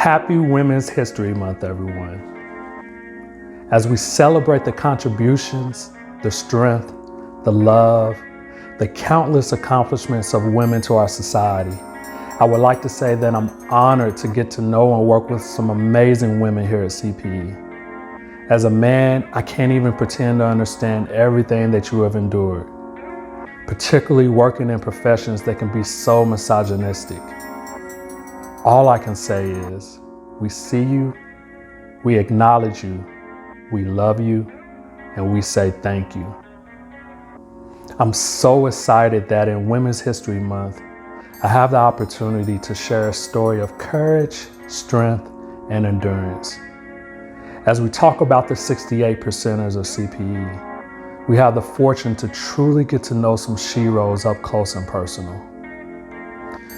Happy Women's History Month, everyone. As we celebrate the contributions, the strength, the love, the countless accomplishments of women to our society, I would like to say that I'm honored to get to know and work with some amazing women here at CPE. As a man, I can't even pretend to understand everything that you have endured, particularly working in professions that can be so misogynistic. All I can say is, we see you, we acknowledge you, we love you, and we say thank you. I'm so excited that in Women's History Month, I have the opportunity to share a story of courage, strength, and endurance. As we talk about the 68 percenters of CPE, we have the fortune to truly get to know some sheroes up close and personal.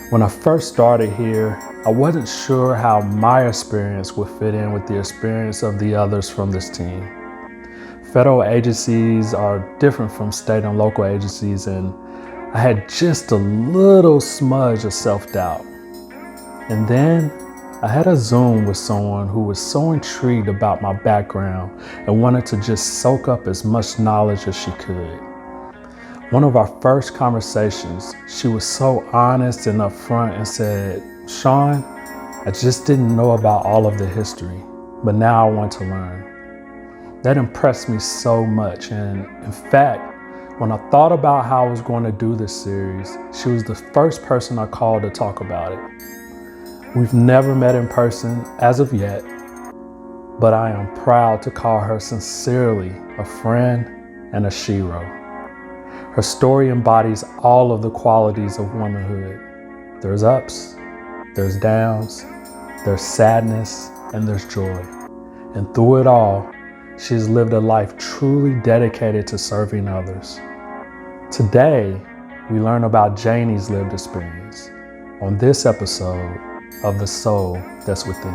When I first started here, I wasn't sure how my experience would fit in with the experience of the others from this team. Federal agencies are different from state and local agencies, and I had just a little smudge of self-doubt. And then I had a Zoom with someone who was so intrigued about my background and wanted to just soak up as much knowledge as she could. One of our first conversations, she was so honest and upfront and said, "Sean, I just didn't know about all of the history, but now I want to learn." That impressed me so much, and in fact, when I thought about how I was going to do this series, she was the first person I called to talk about it. We've never met in person as of yet, but I am proud to call her sincerely a friend and a shero. Her story embodies all of the qualities of womanhood. There's ups, there's downs, there's sadness, and there's joy. And through it all, she has lived a life truly dedicated to serving others. Today, we learn about Janie's lived experience on this episode of The Soul That's Within.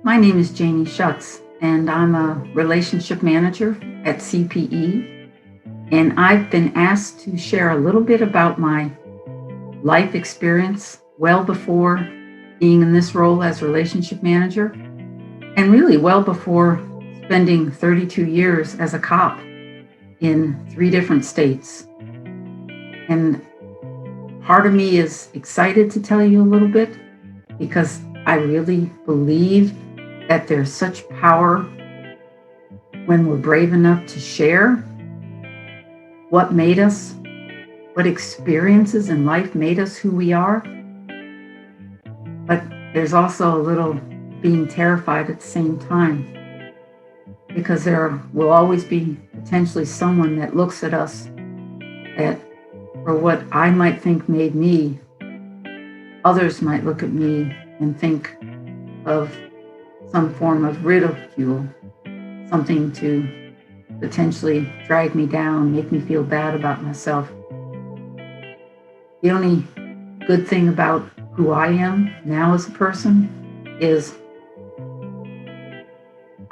My name is Janie Schutz, and I'm a relationship manager at CPE. And I've been asked to share a little bit about my life experience well before being in this role as relationship manager, and really well before spending 32 years as a cop in 3 different states. And part of me is excited to tell you a little bit because I really believe that there's such power when we're brave enough to share what made us, what experiences in life made us who we are. But there's also a little being terrified at the same time, because there will always be potentially someone that looks at us that, for what I might think made me, others might look at me and think of some form of ridicule, something to potentially drag me down, make me feel bad about myself. The only good thing about who I am now as a person is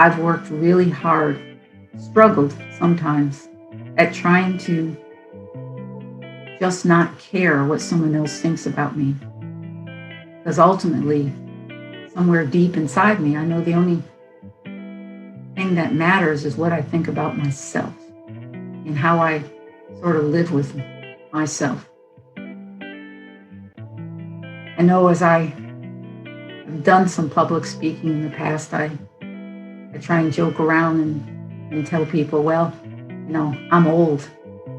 I've worked really hard, struggled sometimes, at trying to just not care what someone else thinks about me. Because ultimately, somewhere deep inside me, I know the only thing that matters is what I think about myself and how I sort of live with myself. I know as I have done some public speaking in the past, I try and joke around and tell people, well, I'm old.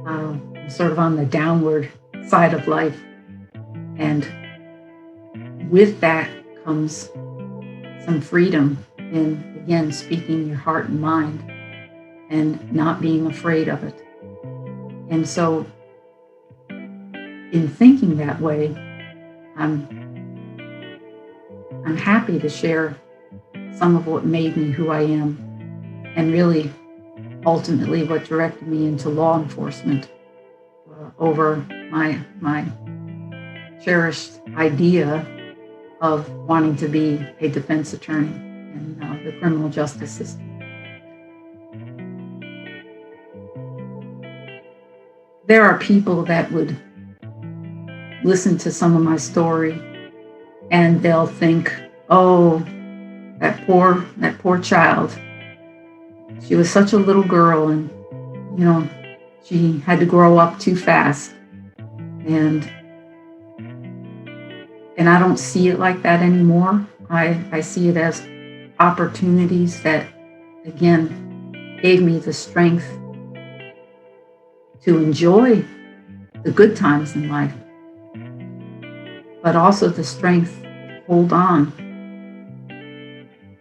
I'm sort of on the downward side of life. And with that comes some freedom in, again, speaking your heart and mind and not being afraid of it. And so in thinking that way, I'm happy to share some of what made me who I am, and really ultimately what directed me into law enforcement over my cherished idea of wanting to be a defense attorney in the criminal justice system. There are people that would listen to some of my story and they'll think, oh, that poor child. She was such a little girl and, she had to grow up too fast. And I don't see it like that anymore. I see it as opportunities that, again, gave me the strength to enjoy the good times in life, but also the strength to hold on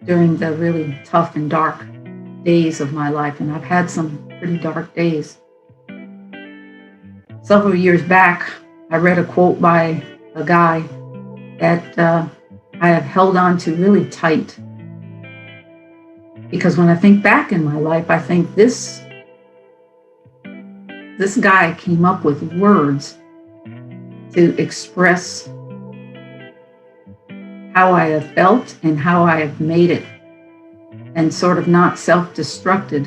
during the really tough and dark days of my life. And I've had some pretty dark days. Several years back, I read a quote by a guy that I have held on to really tight. Because when I think back in my life, I think this guy came up with words to express how I have felt and how I have made it, and sort of not self-destructed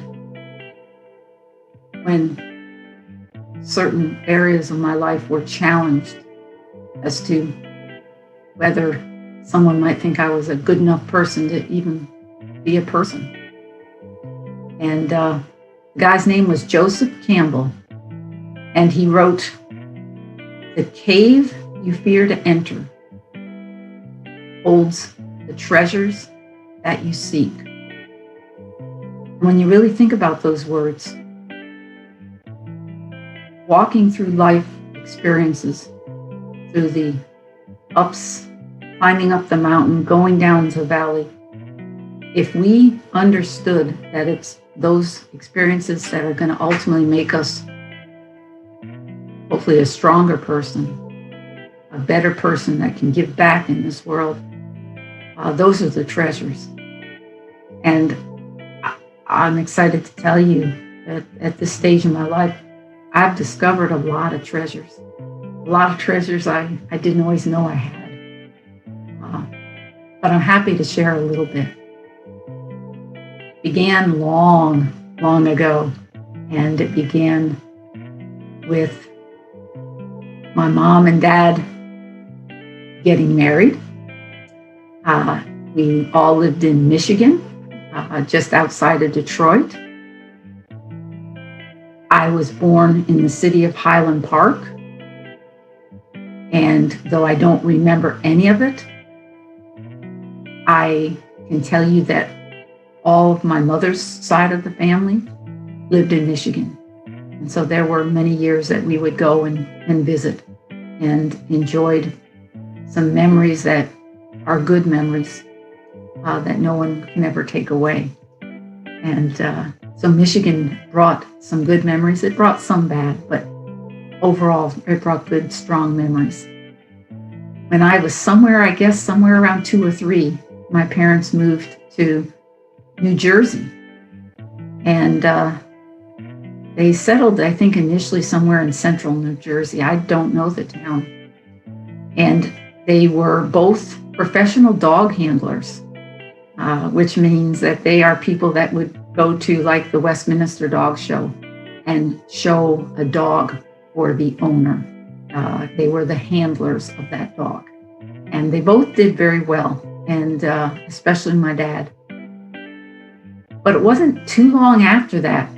when certain areas of my life were challenged as to whether someone might think I was a good enough person to even be a person. And the guy's name was Joseph Campbell, and he wrote, "The cave you fear to enter holds the treasures that you seek." When you really think about those words, walking through life experiences, through the ups, climbing up the mountain, going down the valley, if we understood that it's those experiences that are going to ultimately make us hopefully a stronger person, a better person that can give back in this world, those are the treasures. And I'm excited to tell you that at this stage in my life, I've discovered a lot of treasures. A lot of treasures I didn't always know I had. But I'm happy to share a little bit. It began long, long ago, and it began with my mom and dad getting married. We all lived in Michigan, just outside of Detroit. I was born in the city of Highland Park, and though I don't remember any of it, I can tell you that all of my mother's side of the family lived in Michigan. And so there were many years that we would go and visit and enjoyed some memories that are good memories that no one can ever take away. And so Michigan brought some good memories. It brought some bad, but overall, it brought good, strong memories. When I was somewhere around 2 or 3, my parents moved to New Jersey. And they settled, I think, initially somewhere in central New Jersey. I don't know the town. And they were both professional dog handlers, which means that they are people that would go to like the Westminster Dog Show and show a dog for the owner. They were the handlers of that dog. And they both did very well, and especially my dad. But it wasn't too long after that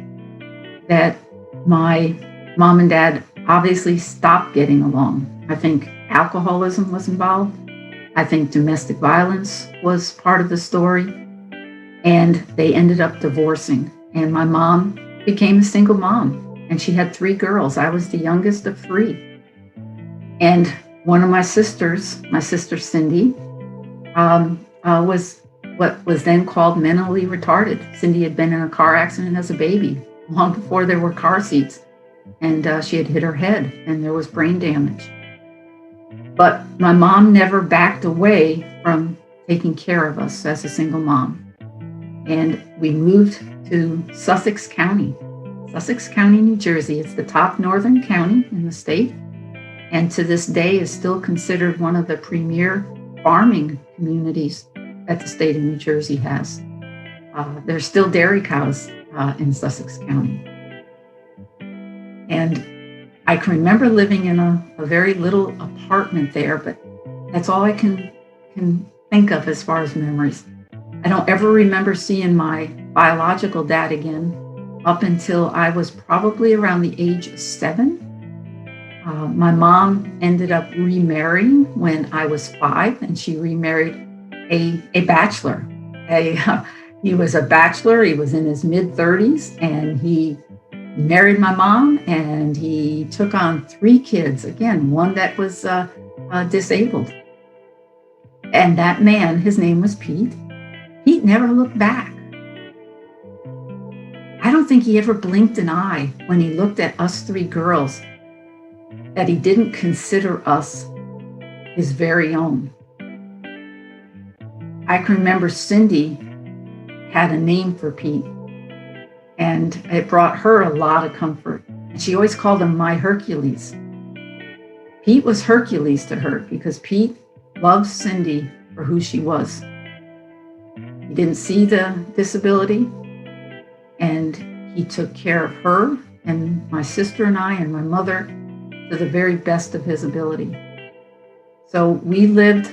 my mom and dad obviously stopped getting along. I think alcoholism was involved. I think domestic violence was part of the story. And they ended up divorcing. And my mom became a single mom. And she had 3 girls. I was the youngest of 3. And one of my sisters, my sister Cindy, was what was then called mentally retarded. Cindy had been in a car accident as a baby, long before there were car seats. And she had hit her head and there was brain damage. But my mom never backed away from taking care of us as a single mom. And we moved to Sussex County, New Jersey. It's the top northern county in the state. and to this day is still considered one of the premier farming communities that the state of New Jersey has. There's still dairy cows in Sussex County. And I can remember living in a very little apartment there, but that's all I can think of as far as memories. I don't ever remember seeing my biological dad again up until I was probably around the age of 7. My mom ended up remarrying when I was 5, and she remarried a bachelor. He was a bachelor. He was in his mid-30s, and he married my mom, and he took on 3 kids. Again, one that was disabled. And that man, his name was Pete. Pete never looked back. I don't think he ever blinked an eye when he looked at us 3 girls, that he didn't consider us his very own. I can remember Cindy had a name for Pete, and it brought her a lot of comfort. And she always called him my Hercules. Pete was Hercules to her because Pete loved Cindy for who she was. He didn't see the disability, and he took care of her and my sister and I and my mother to the very best of his ability. So we lived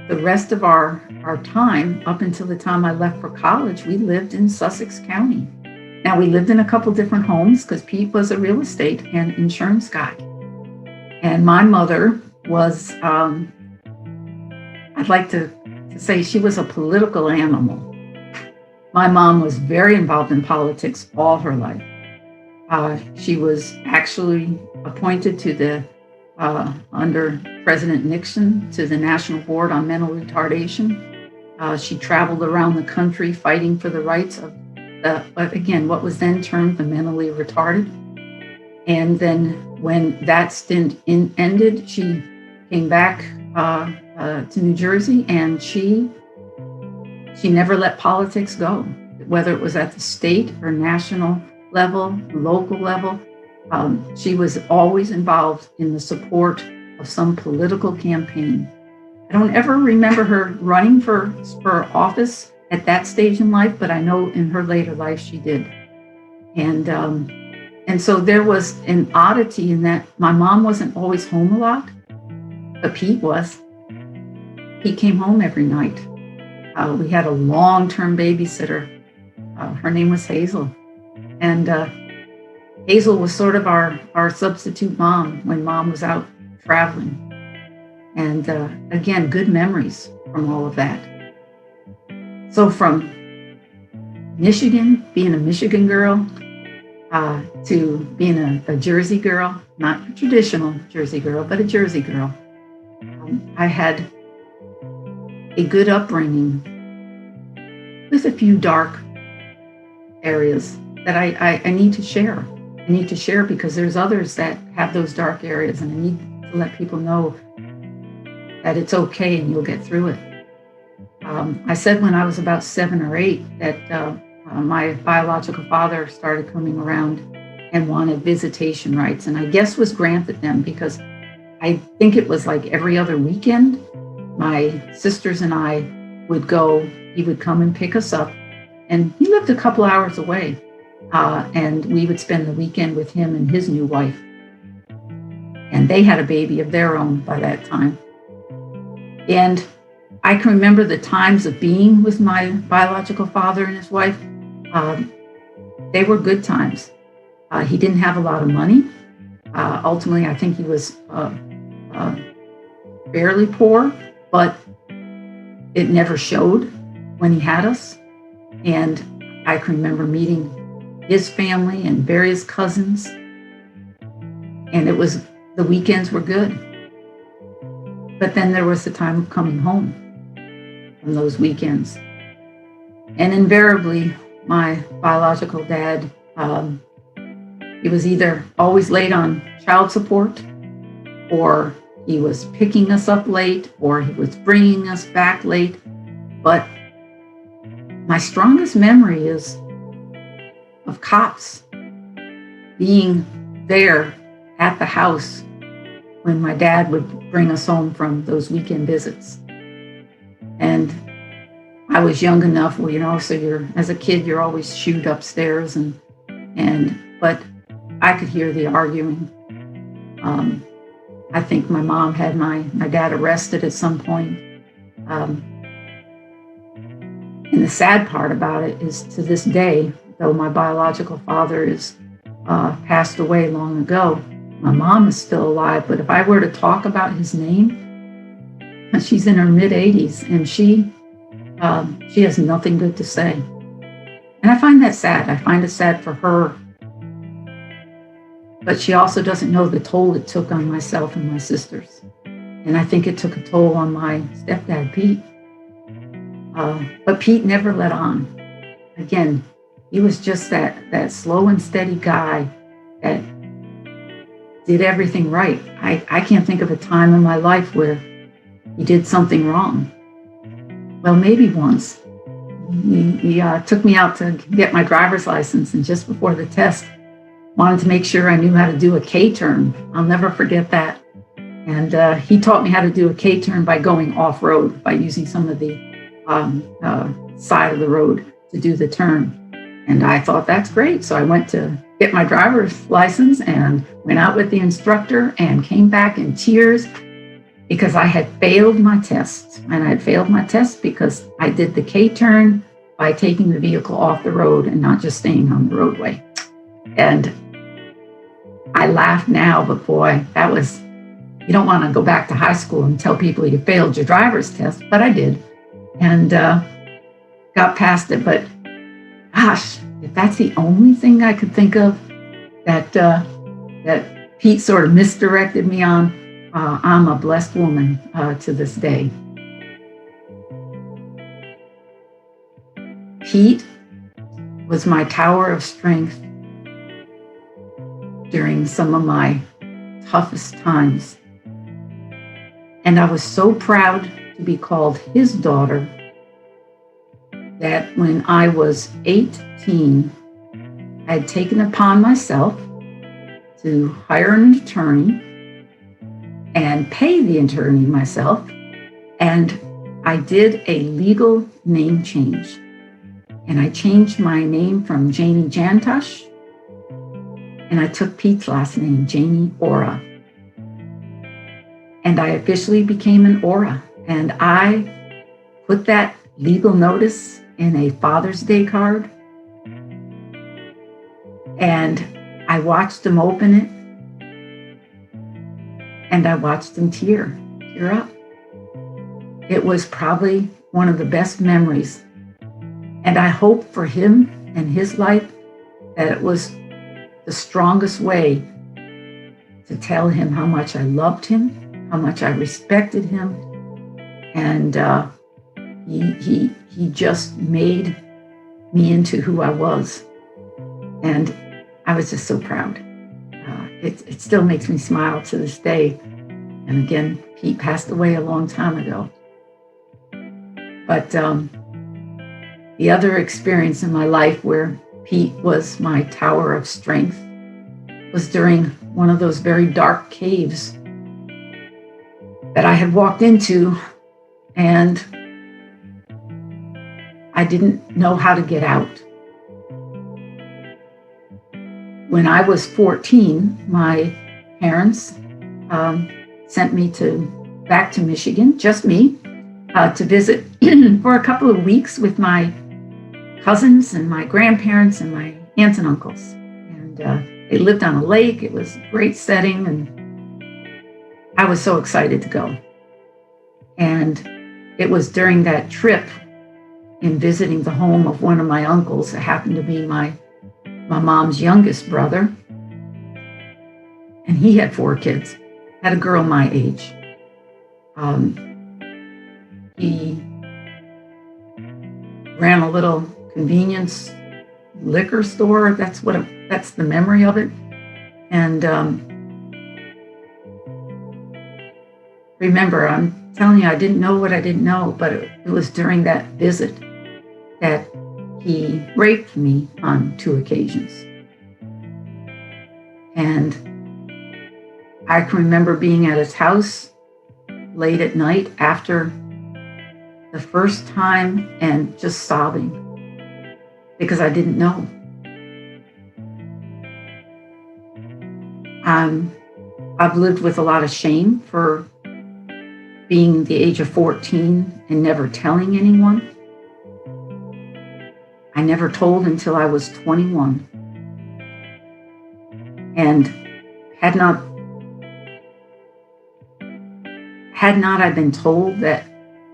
the rest of our time, up until the time I left for college, we lived in Sussex County. Now, we lived in a couple different homes because Pete was a real estate and insurance guy. And my mother was, I'd like to say she was a political animal. My mom was very involved in politics all her life. She was actually appointed to the under President Nixon to the National Board on Mental Retardation. She traveled around the country fighting for the rights of, again, what was then termed the mentally retarded. And then when that stint ended, she came back to New Jersey, and she never let politics go, whether it was at the state or national level, local level. She was always involved in the support of some political campaign. I don't ever remember her running for office at that stage in life, but I know in her later life she did. And so there was an oddity in that my mom wasn't always home a lot, but Pete was. He came home every night. We had a long-term babysitter. Her name was Hazel. And Hazel was sort of our substitute mom when mom was out traveling. And again, good memories from all of that. So from Michigan, being a Michigan girl, to being a Jersey girl, not a traditional Jersey girl, but a Jersey girl. I had a good upbringing with a few dark areas that I need to share. I need to share because there's others that have those dark areas, and I need to let people know that it's okay and you'll get through it. I said when I was about 7 or 8 that my biological father started coming around and wanted visitation rights, and I guess was granted them because I think it was like every other weekend, my sisters and I would go, he would come and pick us up, and he lived a couple hours away, and we would spend the weekend with him and his new wife. And they had a baby of their own by that time. And I can remember the times of being with my biological father and his wife. They were good times. He didn't have a lot of money. Ultimately, I think he was fairly poor, but it never showed when he had us. And I can remember meeting his family and various cousins. And the weekends were good. But then there was the time of coming home from those weekends. And invariably, my biological dad, he was either always late on child support, or he was picking us up late, or he was bringing us back late. But my strongest memory is of cops being there at the house when my dad would bring us home from those weekend visits. And I was young enough, so as a kid, you're always shooed upstairs but I could hear the arguing. I think my mom had my dad arrested at some point. And the sad part about it is, to this day, though my biological father is passed away long ago, my mom is still alive. But if I were to talk about his name, she's in her mid-80s, and she has nothing good to say. And I find that sad. I find it sad for her. But she also doesn't know the toll it took on myself and my sisters. And I think it took a toll on my stepdad, Pete. But Pete never let on. Again, he was just that slow and steady guy that did everything right. I can't think of a time in my life where he did something wrong. Well, maybe once. He took me out to get my driver's license, and just before the test, wanted to make sure I knew how to do a K-turn. I'll never forget that. And he taught me how to do a K-turn by going off-road, by using some of the side of the road to do the turn. And I thought, that's great. So I went to get my driver's license and went out with the instructor and came back in tears because I had failed my test. And I had failed my test because I did the K-turn by taking the vehicle off the road and not just staying on the roadway. And I laugh now, but boy, you don't want to go back to high school and tell people you failed your driver's test, but I did, and got past it. But gosh, if that's the only thing I could think of that Pete sort of misdirected me on, I'm a blessed woman to this day. Pete was my tower of strength during some of my toughest times. And I was so proud to be called his daughter that when I was 18, I had taken upon myself to hire an attorney and pay the attorney myself. And I did a legal name change. And I changed my name from Janie Jantush, and I took Pete's last name, Janie Ora. And I officially became an Ora. And I put that legal notice in a Father's Day card. And I watched him open it. And I watched him tear up. It was probably one of the best memories. And I hope for him and his life that it was the strongest way to tell him how much I loved him, how much I respected him. And he just made me into who I was. And I was just so proud. It still makes me smile to this day. And again, Pete passed away a long time ago. But the other experience in my life where Pete was my tower of strength was during one of those very dark caves that I had walked into, and I didn't know how to get out. When I was 14, my parents sent me back to Michigan, just me, to visit for a couple of weeks with my cousins and my grandparents and my aunts and uncles. And they lived on a lake. It was a great setting, and I was so excited to go. And it was during that trip in visiting the home of one of my uncles. It happened to be my mom's youngest brother. And he had 4 kids, had a girl my age. He ran a little convenience liquor store. That's the memory of it. And remember, I'm telling you, I didn't know what I didn't know, but it was during that visit that he raped me on 2 occasions. And I can remember being at his house late at night after the first time and just sobbing because I didn't know. I've lived with a lot of shame for being the age of 14 and never telling anyone. I never told until I was 21. And had not I been told that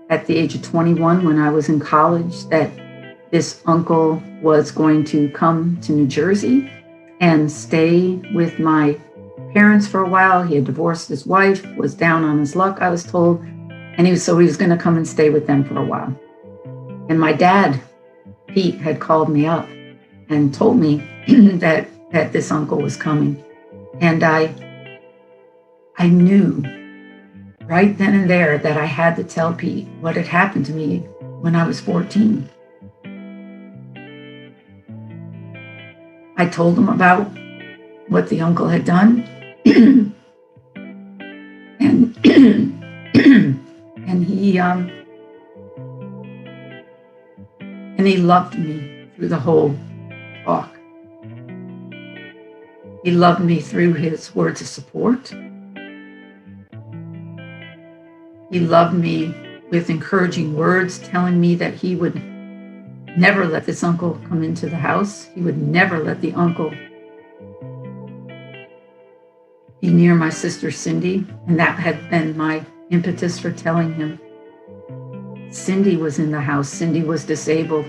at the age of 21, when I was in college, that this uncle was going to come to New Jersey and stay with my parents for a while. He had divorced his wife, was down on his luck, I was told, and he was going to come and stay with them for a while. And my dad, Pete, had called me up and told me that this uncle was coming. And I knew right then and there that I had to tell Pete what had happened to me when I was 14. I told him about what the uncle had done. and he loved me through the whole talk. He loved me through his words of support. He loved me with encouraging words, telling me that he would never let this uncle come into the house. He would never let the uncle be near my sister Cindy. And that had been my impetus for telling him. Cindy was in the house. Cindy was disabled.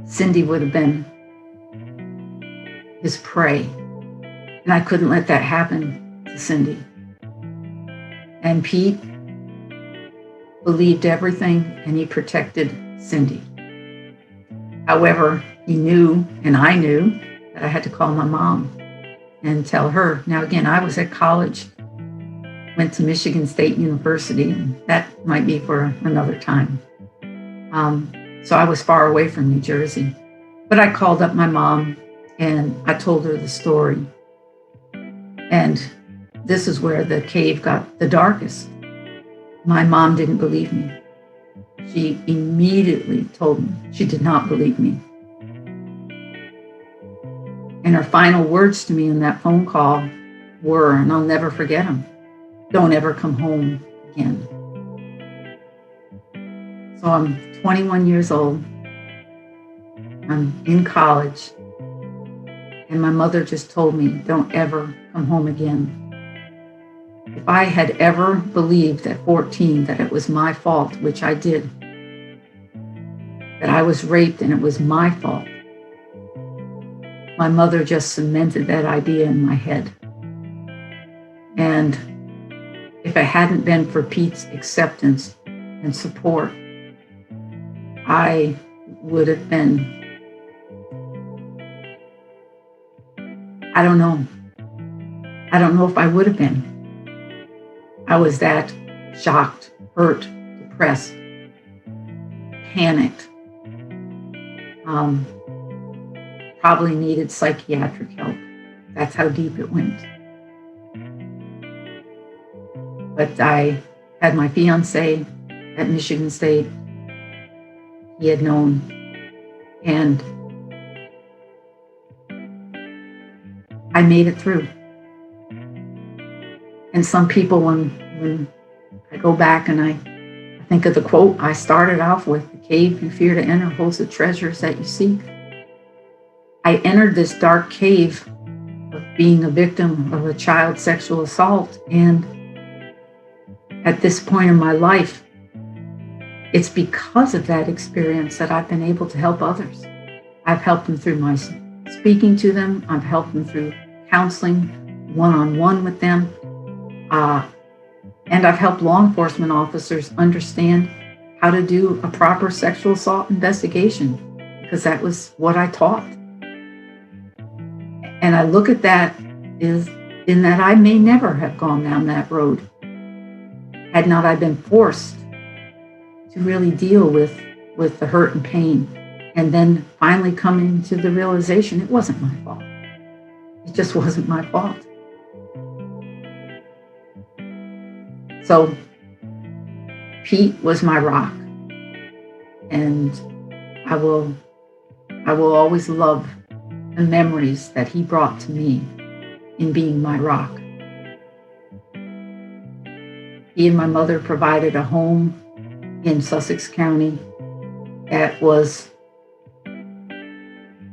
Cindy would have been his prey. And I couldn't let that happen to Cindy. And Pete believed everything, and he protected Cindy. However, he knew, and I knew, that I had to call my mom and tell her. Now, again, I was at college, went to Michigan State University, and that might be for another time. So I was far away from New Jersey. But I called up my mom, and I told her the story. And this is where the cave got the darkest. My mom didn't believe me. She immediately told me she did not believe me. And her final words to me in that phone call were, and I'll never forget them, "Don't ever come home again." So I'm 21 years old. I'm in college. And my mother just told me, "Don't ever come home again." If I had ever believed at 14 that it was my fault, which I did, that I was raped and it was my fault, my mother just cemented that idea in my head. And if it hadn't been for Pete's acceptance and support, I would have been, I don't know if I would have been. I was that shocked, hurt, depressed, panicked, probably needed psychiatric help. That's how deep it went. But I had my fiance at Michigan State. He had known, and I made it through. And some people, when I go back and I think of the quote I started off with, "The cave you fear to enter holds the treasures that you seek." I entered this dark cave of being a victim of a child sexual assault. And at this point in my life, it's because of that experience that I've been able to help others. I've helped them through my speaking to them. I've helped them through counseling, one-on-one with them. And I've helped law enforcement officers understand how to do a proper sexual assault investigation, because that was what I taught. And I look at that in that I may never have gone down that road had not I been forced to really deal with the hurt and pain, and then finally coming to the realization it wasn't my fault. It just wasn't my fault. So Pete was my rock, and I will always love the memories that he brought to me in being my rock. He and my mother provided a home in Sussex County that was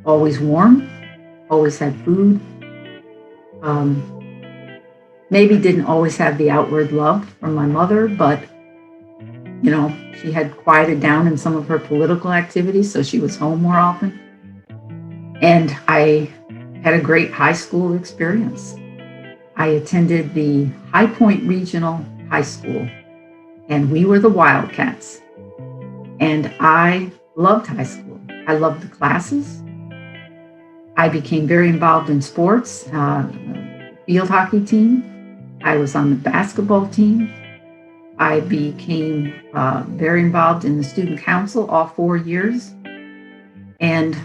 always warm, always had food, maybe didn't always have the outward love from my mother, but she had quieted down in some of her political activities, so she was home more often. And I had a great high school experience. I attended the High Point Regional High School, and we were the Wildcats. And I loved high school. I loved the classes. I became very involved in sports, field hockey team. I was on the basketball team. I became very involved in the student council all 4 years. And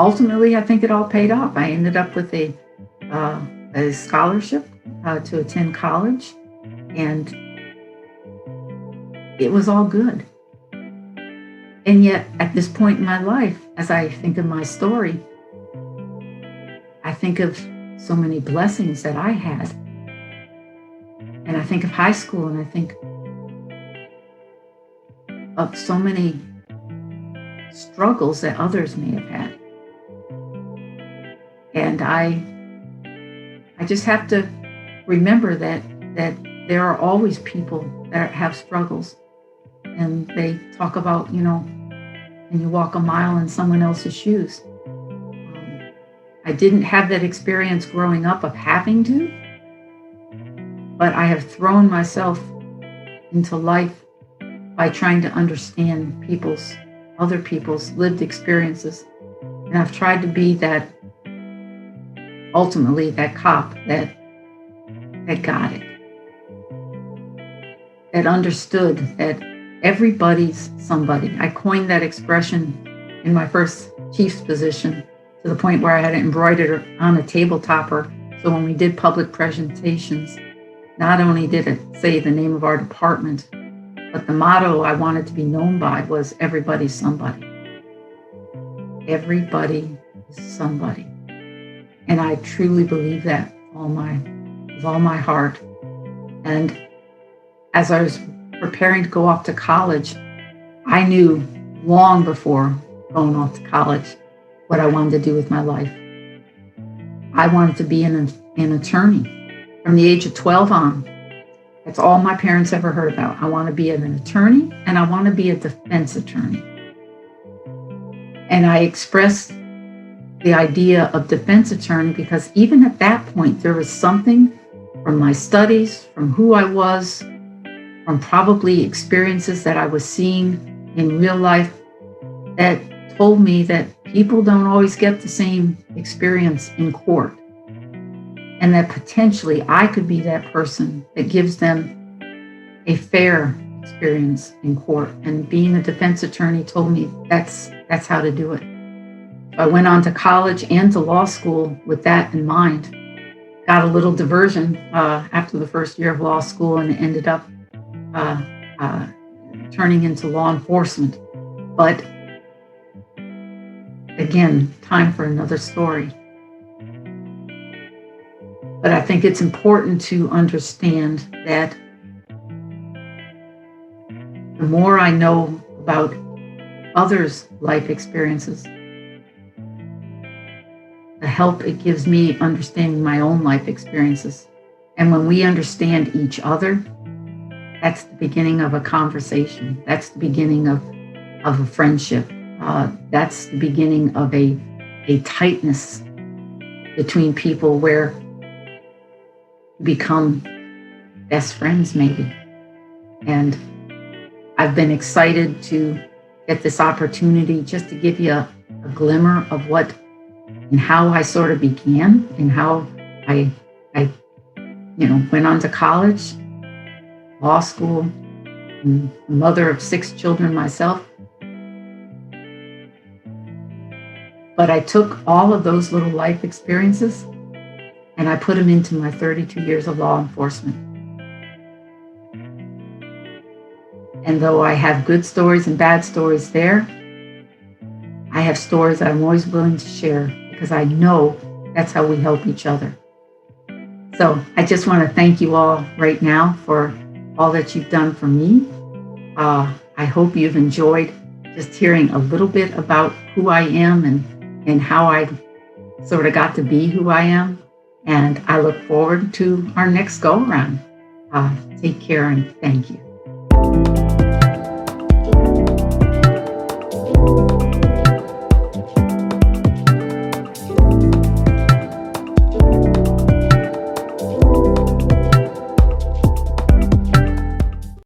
ultimately, I think it all paid off. I ended up with a scholarship to attend college, and it was all good. And yet, at this point in my life, as I think of my story, I think of so many blessings that I had. And I think of high school, and I think of so many struggles that others may have had. And I just have to remember that there are always people that have struggles. And they talk about, can you walk a mile in someone else's shoes? I didn't have that experience growing up of having to, but I have thrown myself into life by trying to understand other people's lived experiences. And I've tried to be ultimately that cop that got it, that understood that everybody's somebody. I coined that expression in my first chief's position to the point where I had it embroidered on a table topper. So when we did public presentations, not only did it say the name of our department, but the motto I wanted to be known by was everybody's somebody. Everybody is somebody. And I truly believe that with all my heart. And as I was preparing to go off to college, I knew long before going off to college what I wanted to do with my life. I wanted to be an attorney. From the age of 12 on, that's all my parents ever heard about. I want to be an attorney, and I want to be a defense attorney. And I expressed the idea of defense attorney because even at that point, there was something from my studies, from who I was, from probably experiences that I was seeing in real life that told me that people don't always get the same experience in court. And that potentially I could be that person that gives them a fair experience in court. And being a defense attorney told me that's how to do it. So I went on to college and to law school with that in mind. Got a little diversion after the first year of law school and ended up turning into law enforcement. But again, time for another story. But I think it's important to understand that the more I know about others' life experiences, the help it gives me understanding my own life experiences. And when we understand each other, that's the beginning of a conversation. That's the beginning of a friendship. That's the beginning of a tightness between people where you become best friends maybe. And I've been excited to get this opportunity just to give you a glimmer of what and how I sort of began and how I went on to college, law school, and mother of 6 children myself. But I took all of those little life experiences and I put them into my 32 years of law enforcement. And though I have good stories and bad stories there, I have stories that I'm always willing to share because I know that's how we help each other. So I just want to thank you all right now for all that you've done for me. I hope you've enjoyed just hearing a little bit about who I am and how I sort of got to be who I am. And I look forward to our next go around. Take care and thank you.